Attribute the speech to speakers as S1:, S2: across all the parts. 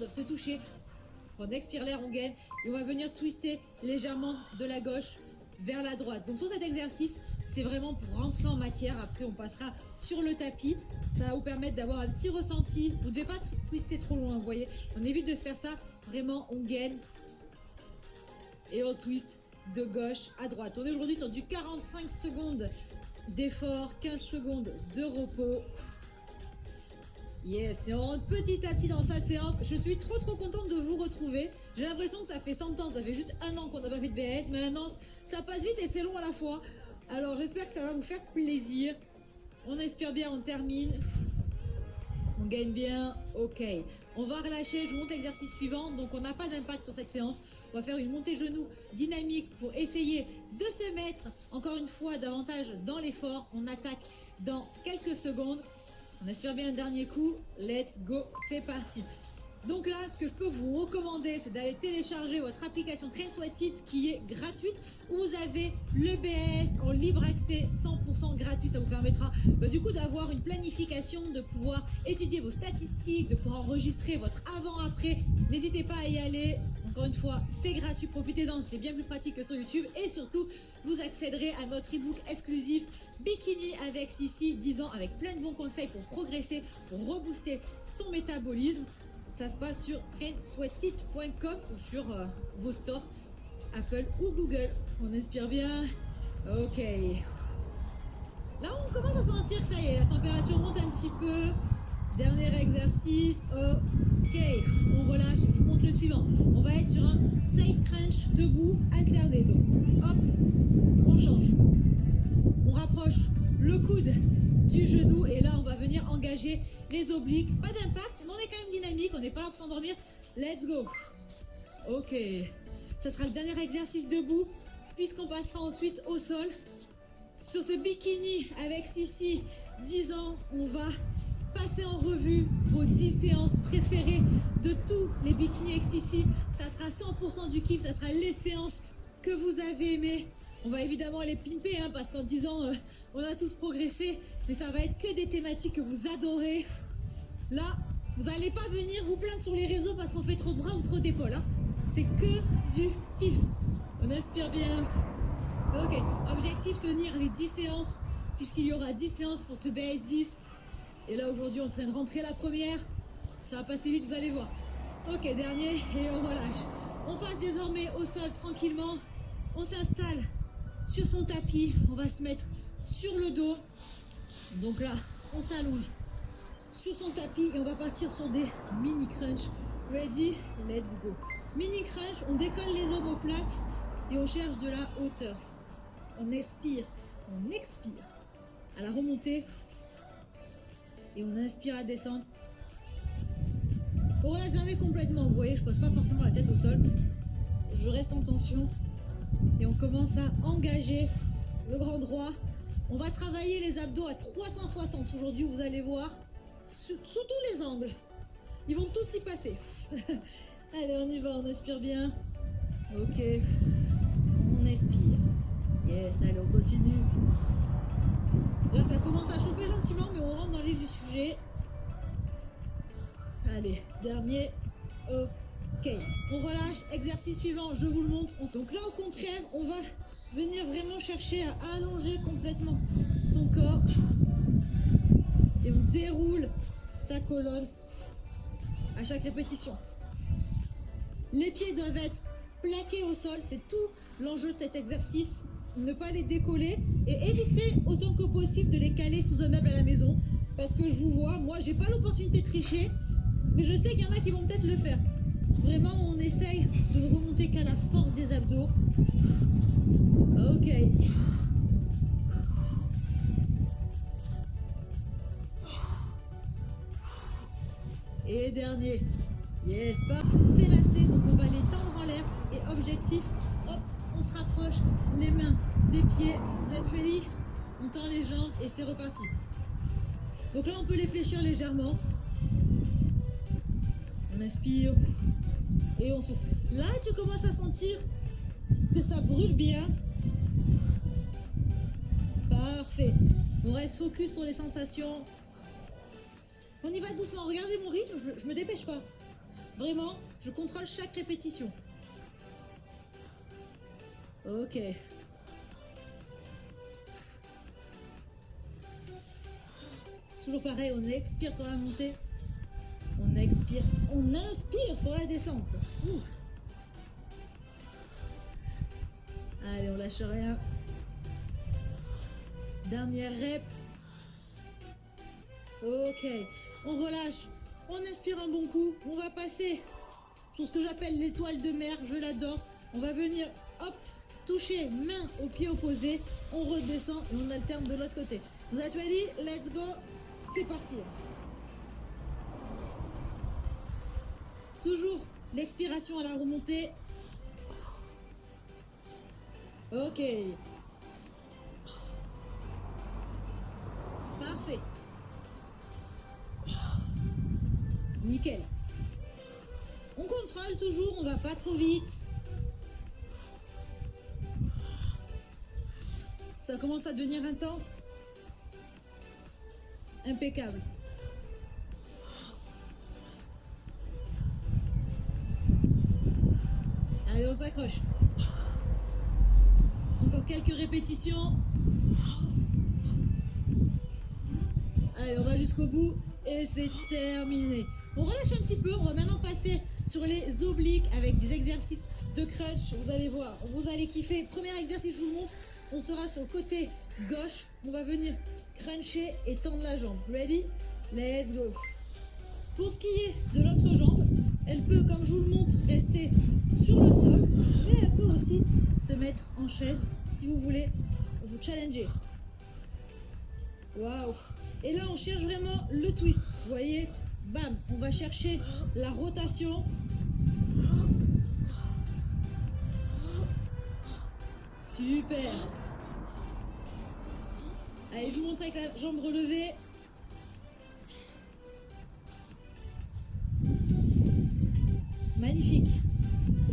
S1: peuvent se toucher. On expire l'air, on gaine et on va venir twister légèrement de la gauche vers la droite. Donc sur cet exercice, c'est vraiment pour rentrer en matière. Après, on passera sur le tapis. Ça va vous permettre d'avoir un petit ressenti. Vous ne devez pas twister trop loin, vous voyez. On évite de faire ça. Vraiment, on gaine et on twist de gauche à droite. On est aujourd'hui sur du 45 secondes d'effort, 15 secondes de repos. Yes, et on rentre petit à petit dans sa séance. Je suis trop contente de vous retrouver. J'ai l'impression que ça fait 100 ans, ça fait juste un an qu'on n'a pas fait de BS, mais maintenant ça passe vite et c'est long à la fois. Alors j'espère que ça va vous faire plaisir. On inspire bien, on termine. On gagne bien, ok. On va relâcher, je vous montre l'exercice suivant. Donc on n'a pas d'impact sur cette séance. On va faire une montée genou dynamique pour essayer de se mettre, encore une fois, davantage dans l'effort. On attaque dans quelques secondes. On aspire bien un dernier coup. Let's go, c'est parti. Donc là, ce que je peux vous recommander, c'est d'aller télécharger votre application Train Sweat It qui est gratuite. Vous avez le BS en libre accès, 100% gratuit. Ça vous permettra du coup d'avoir une planification, de pouvoir étudier vos statistiques, de pouvoir enregistrer votre avant-après. N'hésitez pas à y aller. Encore une fois, c'est gratuit, profitez-en, c'est bien plus pratique que sur YouTube. Et surtout, vous accéderez à notre e-book exclusif Bikini avec Sissi, 10 ans, avec plein de bons conseils pour progresser, pour rebooster son métabolisme. Ça se passe sur trainsweatit.com ou sur vos stores Apple ou Google. On inspire bien. Ok. Là, on commence à sentir que ça y est, la température monte un petit peu. Dernier exercice. Ok. On relâche. Je vous montre le suivant. On va être sur un side crunch debout, alterné. Donc, hop, on change. On rapproche le coude du genou et là on va venir engager les obliques. Pas d'impact, mais on est quand même dynamique, on n'est pas là pour s'endormir. Let's go. Ok, ce sera le dernier exercice debout puisqu'on passera ensuite au sol. Sur ce bikini avec Sissi, 10 ans, on va passer en revue vos 10 séances préférées de tous les bikinis avec Sissi. Ça sera 100% du kiff, ça sera les séances que vous avez aimées. On va évidemment les pimper parce qu'en 10 ans, on a tous progressé. Mais ça va être que des thématiques que vous adorez. Là, vous n'allez pas venir vous plaindre sur les réseaux parce qu'on fait trop de bras ou trop d'épaules. C'est que du kiff. On inspire bien. Ok, objectif tenir les 10 séances puisqu'il y aura 10 séances pour ce BS10. Et là, aujourd'hui, on est en train de rentrer la première. Ça va passer vite, vous allez voir. Ok, dernier et on relâche. On passe désormais au sol tranquillement. On s'installe sur son tapis, on va se mettre sur le dos. Donc là, on s'allonge sur son tapis et on va partir sur des mini crunch. Ready? Let's go. Mini crunch, on décolle les omoplates et on cherche de la hauteur. On expire, on expire à la remontée et on inspire à descendre. On relâche jamais complètement, vous voyez, je pose pas forcément la tête au sol. Je reste en tension. Et on commence à engager le grand droit. On va travailler les abdos à 360 aujourd'hui, vous allez voir, sous tous les angles. Ils vont tous y passer. Allez, on y va, on inspire bien. Ok, on expire. Yes, allez, on continue. Là, ça commence à chauffer gentiment, mais on rentre dans le vif du sujet. Allez, dernier. Ok, on relâche, exercice suivant, je vous le montre. Donc là, au contraire, on va venir vraiment chercher à allonger complètement son corps. Et on déroule sa colonne à chaque répétition. Les pieds doivent être plaqués au sol, c'est tout l'enjeu de cet exercice. Ne pas les décoller et éviter autant que possible de les caler sous un meuble à la maison. Parce que je vous vois, moi, j'ai pas l'opportunité de tricher, mais je sais qu'il y en a qui vont peut-être le faire. Vraiment, on essaye de ne remonter qu'à la force des abdos. Ok. Et dernier. Yes, pas. C'est lassé, donc on va les tendre en l'air. Et objectif, hop, on se rapproche, les mains des pieds. Vous êtes ready? On tend les jambes et c'est reparti. Donc là, on peut les fléchir légèrement. On inspire et on souffle. Là, tu commences à sentir que ça brûle bien. Parfait. On reste focus sur les sensations. On y va doucement. Regardez mon rythme, je me dépêche pas. Vraiment, je contrôle chaque répétition. Ok. Toujours pareil, on expire sur la montée. On expire, on inspire sur la descente. Ouh. Allez, on lâche rien. Dernière rep. Ok, on relâche. On inspire un bon coup. On va passer sur ce que j'appelle l'étoile de mer. Je l'adore. On va venir, hop, toucher main au pied opposé. On redescend et on alterne de l'autre côté. Vous êtes ready? Let's go. C'est parti. Toujours l'expiration à la remontée. Ok. Parfait. Nickel. On contrôle toujours, on va pas trop vite. Ça commence à devenir intense. Impeccable. Allez, on s'accroche. Encore quelques répétitions. Allez, on va jusqu'au bout et c'est terminé. On relâche un petit peu, on va maintenant passer sur les obliques avec des exercices de crunch. Vous allez voir, vous allez kiffer. Premier exercice, je vous le montre. On sera sur le côté gauche. On va venir cruncher et tendre la jambe. Ready? Let's go. Pour ce qui est de l'autre jambe, elle peut, comme je vous le montre, rester sur le sol, mais elle peut aussi se mettre en chaise si vous voulez vous challenger. Waouh! Et là, on cherche vraiment le twist. Vous voyez? Bam! On va chercher la rotation. Super! Allez, je vous montre avec la jambe relevée. Magnifique.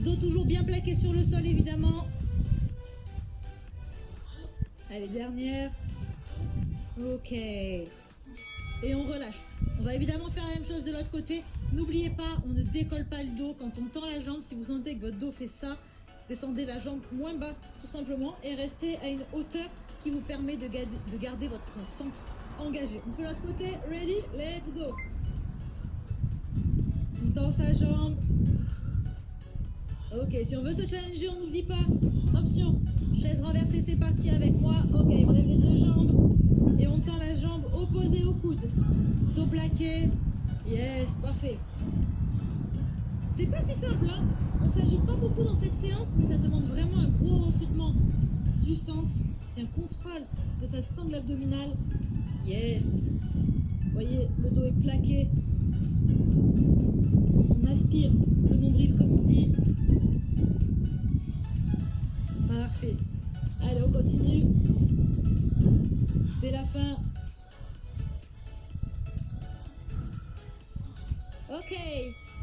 S1: Dos toujours bien plaqué sur le sol, évidemment. Allez, dernière. Ok. Et on relâche. On va évidemment faire la même chose de l'autre côté. N'oubliez pas, on ne décolle pas le dos. Quand on tend la jambe, si vous sentez que votre dos fait ça, descendez la jambe moins bas, tout simplement, et restez à une hauteur qui vous permet de garder votre centre engagé. On fait l'autre côté. Ready? Let's go. On tend sa jambe. Ok, si on veut se challenger, on n'oublie pas. Option, chaise renversée, c'est parti avec moi. Ok, on lève les deux jambes et on tend la jambe opposée au coude. Dos plaqué. Yes, parfait. C'est pas si simple, hein. On s'agite pas beaucoup dans cette séance, mais ça demande vraiment un gros recrutement du centre et un contrôle de sa sangle abdominale. Yes. Vous voyez, le dos est plaqué. On aspire le nombril comme on dit. Parfait. Allez, on continue. C'est la fin. Ok.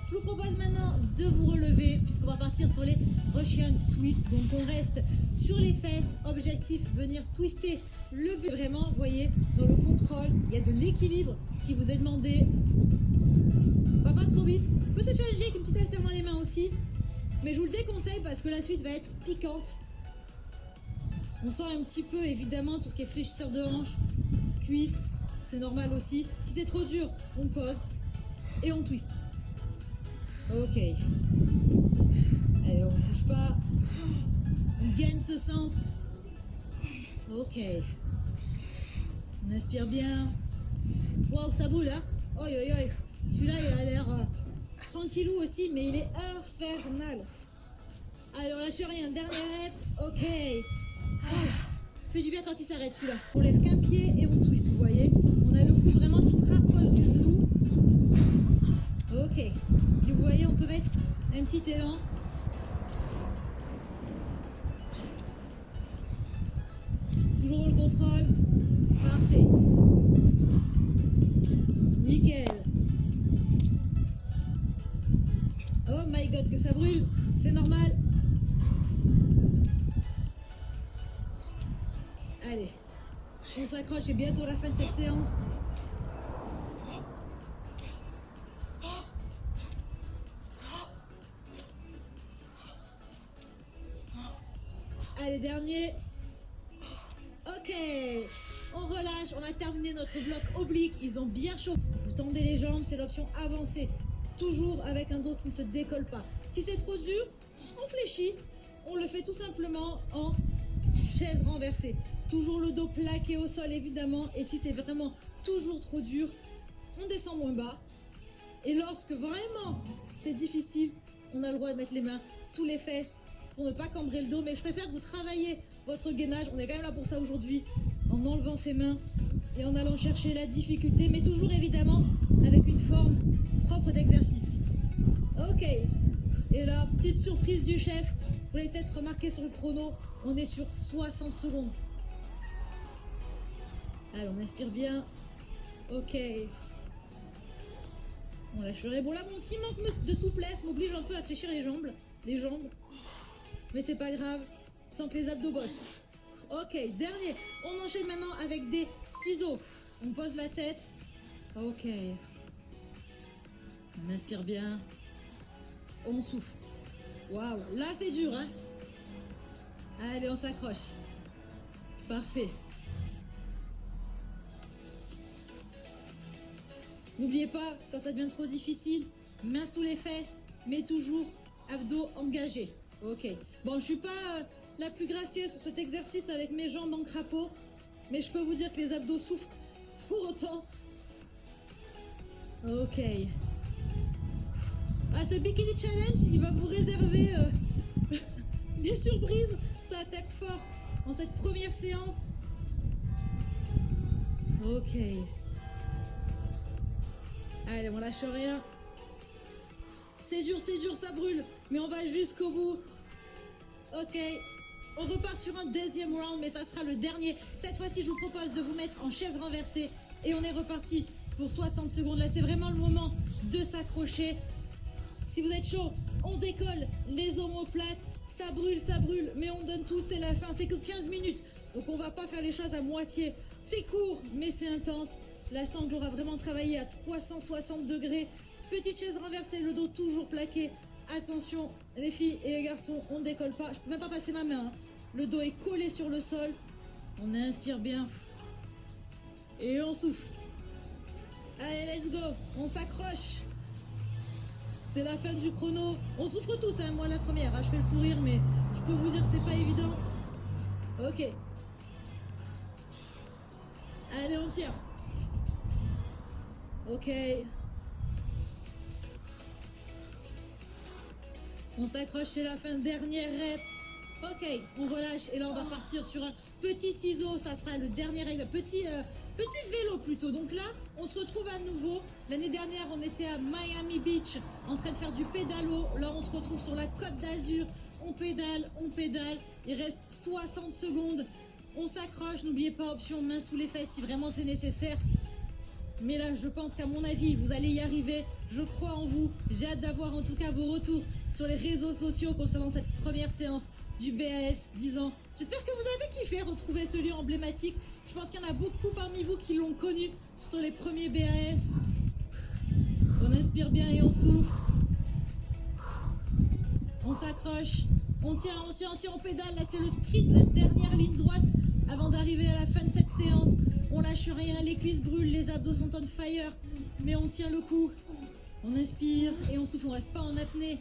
S1: Je vous propose maintenant de vous relever puisqu'on va partir sur les Russian twists. Donc on reste sur les fesses. Objectif, venir twister le but. Vraiment, vous voyez, dans le contrôle, il y a de l'équilibre qui vous est demandé. On va pas trop vite. On peut se challenger avec une petite alternance les mains aussi. Mais je vous le déconseille parce que la suite va être piquante. On sent un petit peu évidemment tout ce qui est fléchisseur de hanche, cuisse, c'est normal aussi. Si c'est trop dur, on pose et on twist. Ok. Allez, on ne bouge pas. On gagne ce centre. Ok. On inspire bien. Waouh, ça boule, hein. Oi, oi, oi. Celui-là, il a l'air tranquillou aussi, mais il est infernal. Alors, lâche rien. Dernière rep. Ok. Oh, fait du bien quand il s'arrête celui-là. On lève qu'un pied et on twist, vous voyez. On a le coude vraiment qui se rapproche du genou. Ok. Et vous voyez, on peut mettre un petit élan. Toujours dans le contrôle. Parfait. Nickel. Oh my god, que ça brûle. C'est normal. Allez, on s'accroche, c'est bientôt la fin de cette séance. Allez, dernier. Ok. On relâche, on a terminé notre bloc oblique. Ils ont bien chaud. Vous tendez les jambes, c'est l'option avancée. Toujours avec un dos qui ne se décolle pas. Si c'est trop dur, on fléchit. On le fait tout simplement en chaise renversée. Toujours le dos plaqué au sol, évidemment. Et si c'est vraiment toujours trop dur, on descend moins bas. Et lorsque vraiment c'est difficile, on a le droit de mettre les mains sous les fesses pour ne pas cambrer le dos. Mais je préfère que vous travaillez votre gainage. On est quand même là pour ça aujourd'hui. En enlevant ses mains et en allant chercher la difficulté. Mais toujours évidemment avec une forme propre d'exercice. Ok. Et là, petite surprise du chef. Vous l'avez peut-être remarqué sur le chrono. On est sur 60 secondes. Allez, on inspire bien. Ok. On lâcherait. Bon, là, mon petit manque de souplesse m'oblige un peu à fléchir les jambes. Mais c'est pas grave, tant que les abdos bossent. Ok, dernier. On enchaîne maintenant avec des ciseaux. On pose la tête. Ok. On inspire bien. On souffle. Waouh, là c'est dur, hein. Allez, on s'accroche. Parfait. N'oubliez pas, quand ça devient trop difficile, main sous les fesses, mais toujours abdos engagés. Ok. Bon, je suis pas la plus gracieuse sur cet exercice avec mes jambes en crapaud, mais je peux vous dire que les abdos souffrent pour autant. Ok. Ah, ce Bikini Challenge, il va vous réserver des surprises. Ça attaque fort en cette première séance. Ok. Allez, on lâche rien. C'est dur, ça brûle. Mais on va jusqu'au bout. Ok. On repart sur un deuxième round, mais ça sera le dernier. Cette fois-ci, je vous propose de vous mettre en chaise renversée. Et on est reparti pour 60 secondes. Là, c'est vraiment le moment de s'accrocher. Si vous êtes chaud, on décolle. Les omoplates, ça brûle. Mais on donne tout, c'est la fin. C'est que 15 minutes. Donc, on va pas faire les choses à moitié. C'est court, mais c'est intense. La sangle aura vraiment travaillé à 360 degrés. Petite chaise renversée, le dos toujours plaqué. Attention, les filles et les garçons, on ne décolle pas. Je peux même pas passer ma main, hein. Le dos est collé sur le sol. On inspire bien. Et on souffle. Allez, let's go. On s'accroche. C'est la fin du chrono. On souffre tous, hein. Moi la première. Je fais le sourire, mais je peux vous dire que c'est pas évident. Ok. Allez, on tient. Ok. On s'accroche, c'est la fin, dernière rep. Ok, on relâche et là on va partir sur un petit ciseau, ça sera le dernier petit vélo plutôt. Donc là, on se retrouve à nouveau. L'année dernière, on était à Miami Beach en train de faire du pédalo. Là, on se retrouve sur la Côte d'Azur. On pédale. Il reste 60 secondes. On s'accroche, n'oubliez pas, option main sous les fesses si vraiment c'est nécessaire. Mais là, je pense qu'à mon avis, vous allez y arriver. Je crois en vous. J'ai hâte d'avoir en tout cas vos retours sur les réseaux sociaux concernant cette première séance du BAS 10 ans. J'espère que vous avez kiffé retrouver ce lieu emblématique. Je pense qu'il y en a beaucoup parmi vous qui l'ont connu sur les premiers BAS. On inspire bien et on souffle. On s'accroche. On tient, on pédale. Là, c'est le sprint, la dernière ligne droite avant d'arriver à la fin de cette séance. On lâche rien, les cuisses brûlent, les abdos sont on fire, mais on tient le coup. On inspire et on souffle, on reste pas en apnée.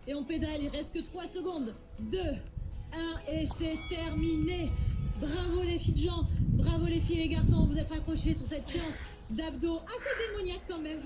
S1: Et on pédale, il reste que 3 secondes. 2, 1 et c'est terminé. Bravo les filles de Jean, bravo les filles et les garçons, vous êtes accrochés sur cette séance d'abdos assez démoniaque quand même.